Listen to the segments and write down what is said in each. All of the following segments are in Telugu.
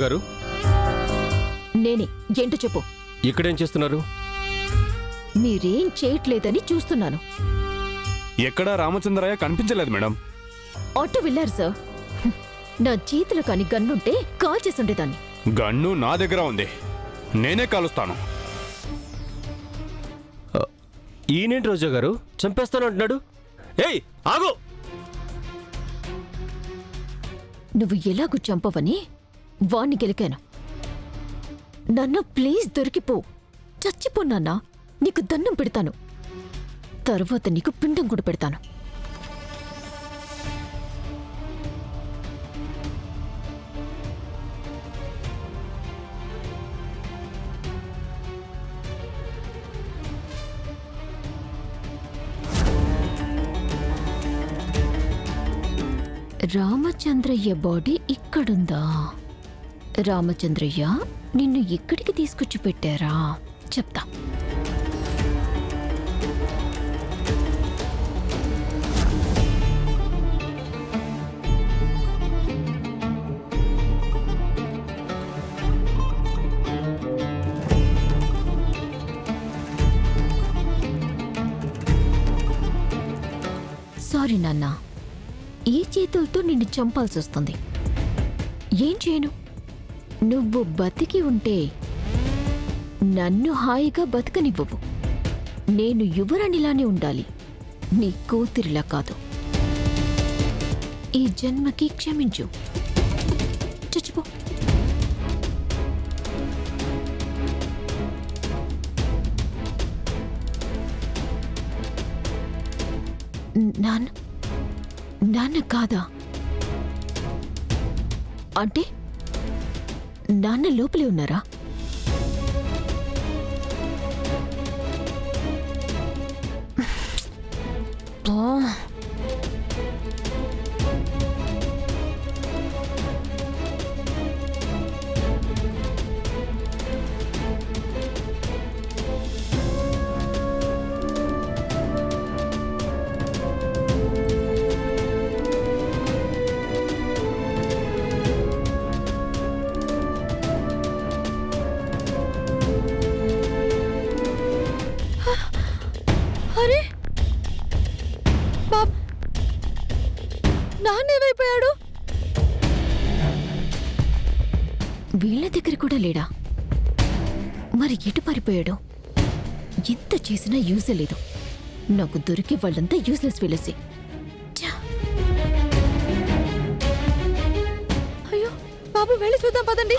గారు? నేనే. ఏంటో చెప్పు. ఇక్కడేం చేస్తున్నారు? మీరేం చేయట్లేదని చూస్తున్నాను. ఎక్కడా రామచంద్రయ్య కనిపించలేదు మేడం. అటు వెళ్ళారు సార్. నా చేతిలో కాని గన్నుంటే కాల్ చేసుండేదాన్ని. గన్ను నా దగ్గర ఉంది, నేనే కాలుస్తాను. ఈయనేంటి రోజా గారు చంపేస్తాను అంటున్నాడు? ఏయ్ ఆగు! నువ్వు ఎలాగూ చంపవని వాణ్ణి గెలికాను. నన్ను ప్లీజ్ దొరికిపో. చచ్చిపో నాన్న. నీకు దండం పెడతాను. తర్వాత నీకు పిండం కూడా పెడతాను. రామచంద్రయ్య బాడీ ఇక్కడుందా? రామచంద్రయ్య నిన్ను ఇక్కడికి తీసుకొచ్చి పెట్టారా? చెప్తా. సారీ నాన్నా, ఈ చేతులతో నిన్ను చంపాల్సి వస్తుంది. ఏం చేయను? నువ్వు బతికి ఉంటే నన్ను హాయిగా బతకనివ్వవు. నేను యువరాణిలానే ఉండాలి, నీ కూతురిలా కాదు. ఈ జన్మకి క్షమించు. చచ్చిపో. నాన్న, నాన్న కాదా? అంటే నాన్న లోపలే ఉన్నారా? అరే బాబ్, నాన్నేమైపోయాడు? వీళ్ళ దగ్గర కూడా లేడా? మరి ఎటు పారిపోయాడు? ఎంత చేసినా యూజ్ లేదు. నాకు దొరికి వాళ్ళంతా యూజ్లెస్ వెళ్ళేసి. అయ్యో బాబు, వెళ్ళి చూద్దాం పదండి.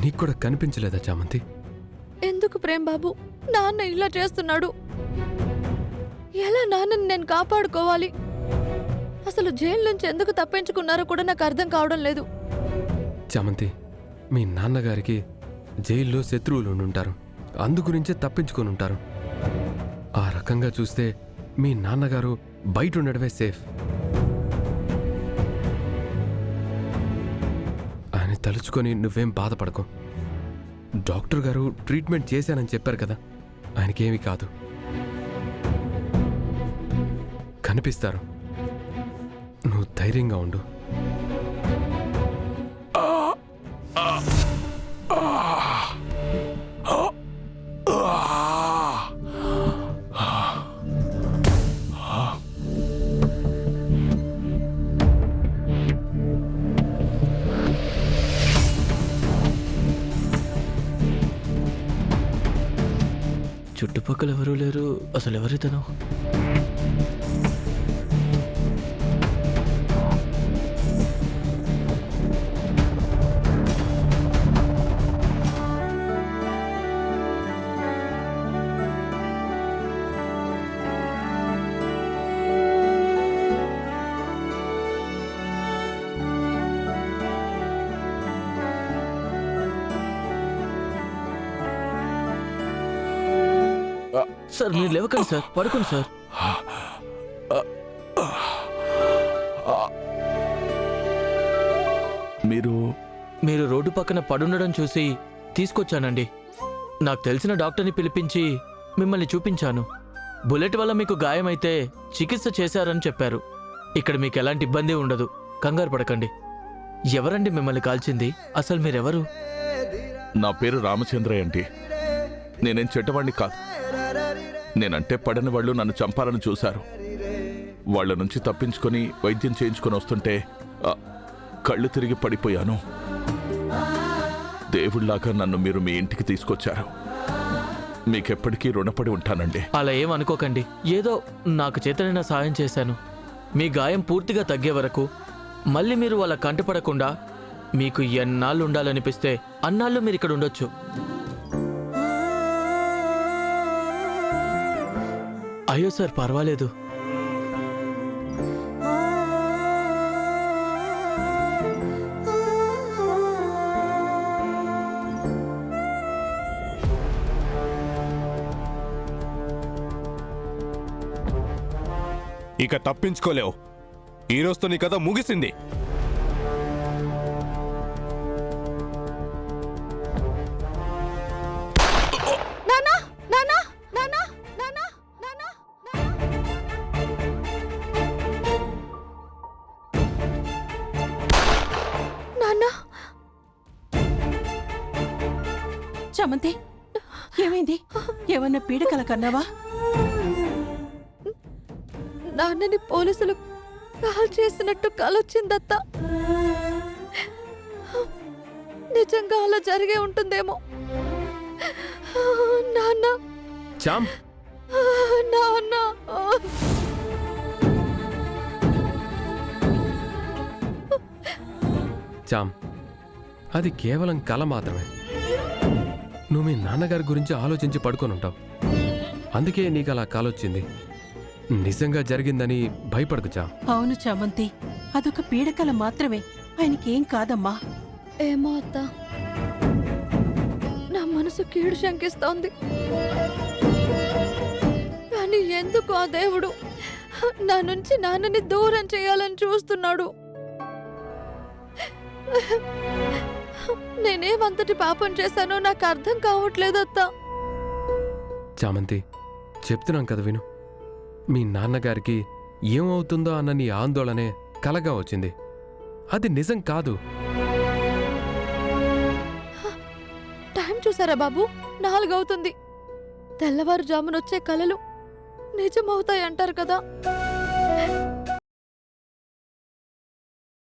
నీకు కూడా కనిపించలేదా చామంతి? ఎందుకు ప్రేమ్ బాబు నాన్న ఇలా చేస్తున్నాడు? ఎలా నాన్నని నేను కాపాడుకోవాలి? అసలు జైలు నుంచి ఎందుకు తప్పించుకున్నారో కూడా నాకు అర్థం కావడం లేదు. చామంతి, మీ నాన్నగారికి జైల్లో శత్రువులు ఉంటారు, అందుగురించే తప్పించుకొని ఉంటారు. ఆ రకంగా చూస్తే మీ నాన్నగారు బయట ఉండడమే సేఫ్. ఆయన తలుచుకొని నువ్వేం బాధపడకు. డాక్టర్ గారు ట్రీట్మెంట్ చేశానని చెప్పారు కదా, ఆయనకేమీ కాదు. కనిపిస్తారు, నువ్వు ధైర్యంగా ఉండు. చుట్టుపక్కల ఎవరూ లేరు. అసలు ఎవరితను? సార్ మీరు లేవకండి సార్, పడుకోండి సార్. మీరు రోడ్డు పక్కన పడుండడం చూసి తీసుకొచ్చానండి. నాకు తెలిసిన డాక్టర్ని పిలిపించి మిమ్మల్ని చూపించాను. బుల్లెట్ వల్ల మీకు గాయమైతే చికిత్స చేశారని చెప్పారు. ఇక్కడ మీకు ఎలాంటి ఇబ్బంది ఉండదు, కంగారు పడకండి. ఎవరండి మిమ్మల్ని కాల్చింది? అసలు మీరెవరు? నా పేరు రామచంద్రయ్య అండి. నేనేం చెడ్డవాణ్ణి కాదు. నేనంటే పడని వాళ్ళు నన్ను చంపాలని చూశారు. వాళ్ళ నుంచి తప్పించుకొని వైద్యం చేయించుకొని వస్తుంటే కళ్ళు తిరిగి పడిపోయాను. దేవుళ్లాగా నన్ను మీరు మీ ఇంటికి తీసుకొచ్చారు. మీకెప్పటికీ రుణపడి ఉంటానండి. అలా ఏం అనుకోకండి. ఏదో నాకు చేతనైనా సాయం చేశాను. మీ గాయం పూర్తిగా తగ్గే వరకు మళ్ళీ మీరు వాళ్ళ కంటపడకుండా మీకు ఎన్నాళ్ళు ఉండాలనిపిస్తే అన్నాళ్ళు మీరు ఇక్కడ ఉండొచ్చు. అయ్యో సార్, పర్వాలేదు. ఇక తప్పించుకోలేవు. ఈ రోజుతో నీ కథ ముగిసింది. నానా నానా నానా నానా నానా నానా. చమంతి, ఏమైంది? ఏమన్నా పీడకల కన్నావా? నాన్నని పోలీసులు కాల్ చేసినట్టు కాలొచ్చిందత్త. నిజంగా అలా జరిగే ఉంటుందేమో. నాన్న, చామ్, నాన్న. చామ్, అది కేవలం కల మాత్రమే. నువ్వు మీ నాన్నగారి గురించి ఆలోచించి పడుకొని ఉంటావు. అందుకే నీకు అలా కాలొచ్చింది. నిజంగా జరిగిందని భయపడకు చామ్. అవును చమంతి, అదొక పీడకల మాత్రమే. ఆయనకేం కాదమ్మా. ఏమో అత్త, నా మనసు కీడు శంకిస్తోంది. కానీ ఎందుకు ఆ దేవుడు నా నుంచి నాన్నని దూరం చేయాలని చూస్తున్నాడు? నేనేమంతటి పాపం చేశానో నాకు అర్థం కావట్లేదు అత్త. చామంతి, చెప్తున్నాం కదా విను. మీ నాన్నగారికి ఏమవుతుందో అన్న నీ ఆందోళనే కలగా వచ్చింది. అది నిజం కాదు. టైం చూసారా బాబు? 4 అవుతుంది. తెల్లవారుజామునొచ్చే కలలు నిజమవుతాయి అంటారు కదా.